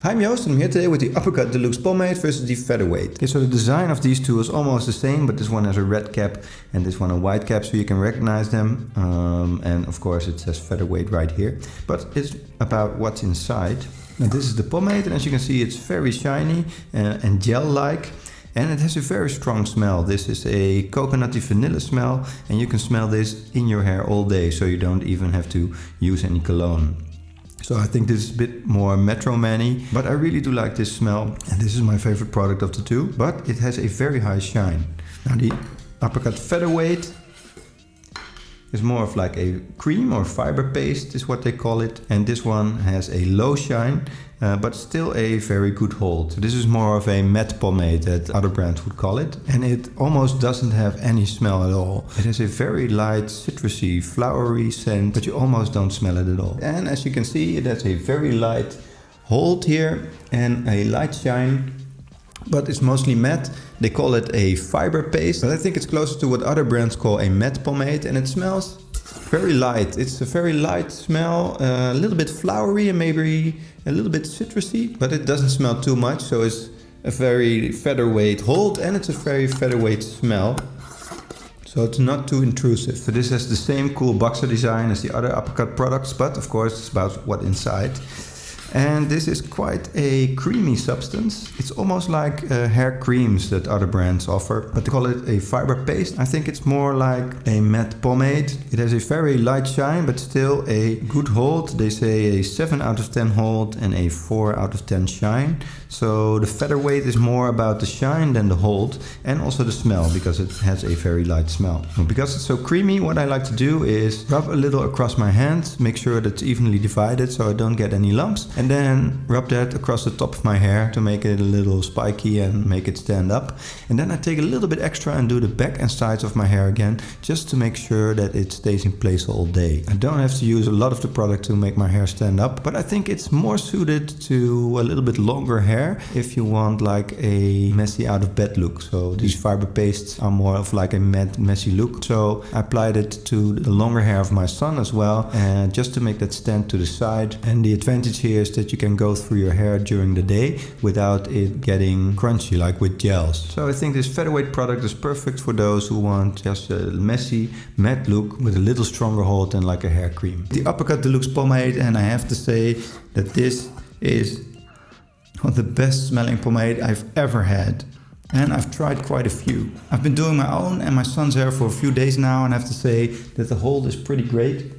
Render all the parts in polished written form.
Hi, I'm Joost and I'm here today with the Uppercut Deluxe Pomade versus the Featherweight. Okay, so the design of these two is almost the same, but this one has a red cap and this one a white cap, so you can recognize them. And of course it says Featherweight right here, but it's about what's inside. Now this is the pomade, and as you can see it's very shiny and gel-like. And it has a very strong smell. This is a coconutty vanilla smell, and you can smell this in your hair all day, so you don't even have to use any cologne. So I think this is a bit more Metro Man-y, but I really do like this smell, and this is my favorite product of the two, but it has a very high shine. Now the Uppercut Featherweight is more of like a cream or fiber paste is what they call it, and this one has a low shine, but still a very good hold. So this is more of a matte pomade that other brands would call it, and it almost doesn't have any smell at all. It has a very light citrusy flowery scent, but you almost don't smell it at all. And as you can see, it has a very light hold here and a light shine, but it's mostly matte. They call it a fiber paste, but I think it's closer to what other brands call a matte pomade, and it smells very light. It's a very light smell, a little bit flowery and maybe a little bit citrusy, but it doesn't smell too much, so it's a very featherweight hold and it's a very featherweight smell. So it's not too intrusive. So this has the same cool boxer design as the other Uppercut products, but of course it's about what's inside. And this is quite a creamy substance. It's almost like hair creams that other brands offer, but they call it a fiber paste. I think it's more like a matte pomade. It has a very light shine, but still a good hold. They say a 7 out of 10 hold and a 4 out of 10 shine. So the Featherweight is more about the shine than the hold, and also the smell, because it has a very light smell. Because it's so creamy, what I like to do is rub a little across my hand, make sure that it's evenly divided so I don't get any lumps, and then rub that across the top of my hair to make it a little spiky and make it stand up. And then I take a little bit extra and do the back and sides of my hair again, just to make sure that it stays in place all day. I don't have to use a lot of the product to make my hair stand up, but I think it's more suited to a little bit longer hair if you want like a messy out of bed look. So these fiber pastes are more of like a matte messy look. So I applied it to the longer hair of my son as well, and just to make that stand to the side. And the advantage here is that you can go through your hair during the day without it getting crunchy like with gels. So I think this Featherweight product is perfect for those who want just a messy matte look with a little stronger hold than like a hair cream. The Uppercut Deluxe Pomade, and I have to say that this is one of the best smelling pomade I've ever had. And I've tried quite a few. I've been doing my own and my son's hair for a few days now, and I have to say that the hold is pretty great.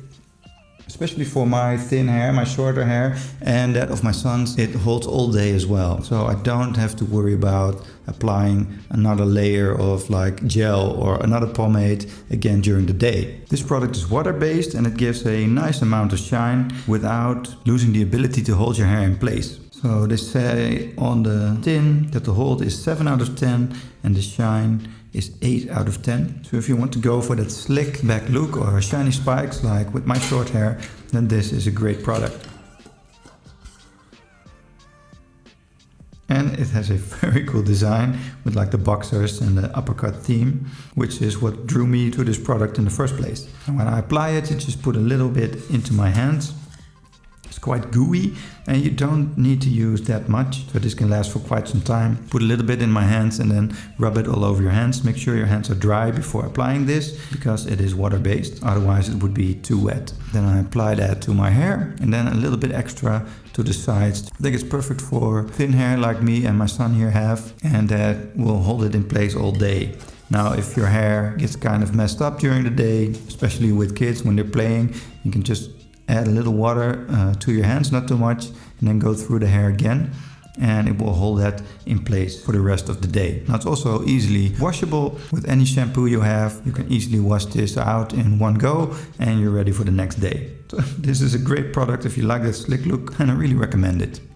Especially for my thin hair, my shorter hair, and that of my son's, it holds all day as well. So I don't have to worry about applying another layer of like gel or another pomade again during the day. This product is water-based and it gives a nice amount of shine without losing the ability to hold your hair in place. So they say on the tin that the hold is 7 out of 10 and the shine is 8 out of 10. So if you want to go for that slick back look or shiny spikes like with my short hair, then this is a great product. And it has a very cool design with like the boxers and the uppercut theme, which is what drew me to this product in the first place. And when I apply it, just put a little bit into my hands. It's quite gooey and you don't need to use that much, so this can last for quite some time. Put a little bit in my hands and then rub it all over your hands. Make sure your hands are dry before applying this, because it is water-based, otherwise it would be too wet. Then I apply that to my hair and then a little bit extra to the sides. I think it's perfect for thin hair like me and my son here have, and that will hold it in place all day. Now if your hair gets kind of messed up during the day, especially with kids when they're playing, you can just add a little water to your hands, not too much, and then go through the hair again, and it will hold that in place for the rest of the day. Now it's also easily washable. With any shampoo you have, you can easily wash this out in one go and you're ready for the next day. So this is a great product if you like that slick look, and I really recommend it.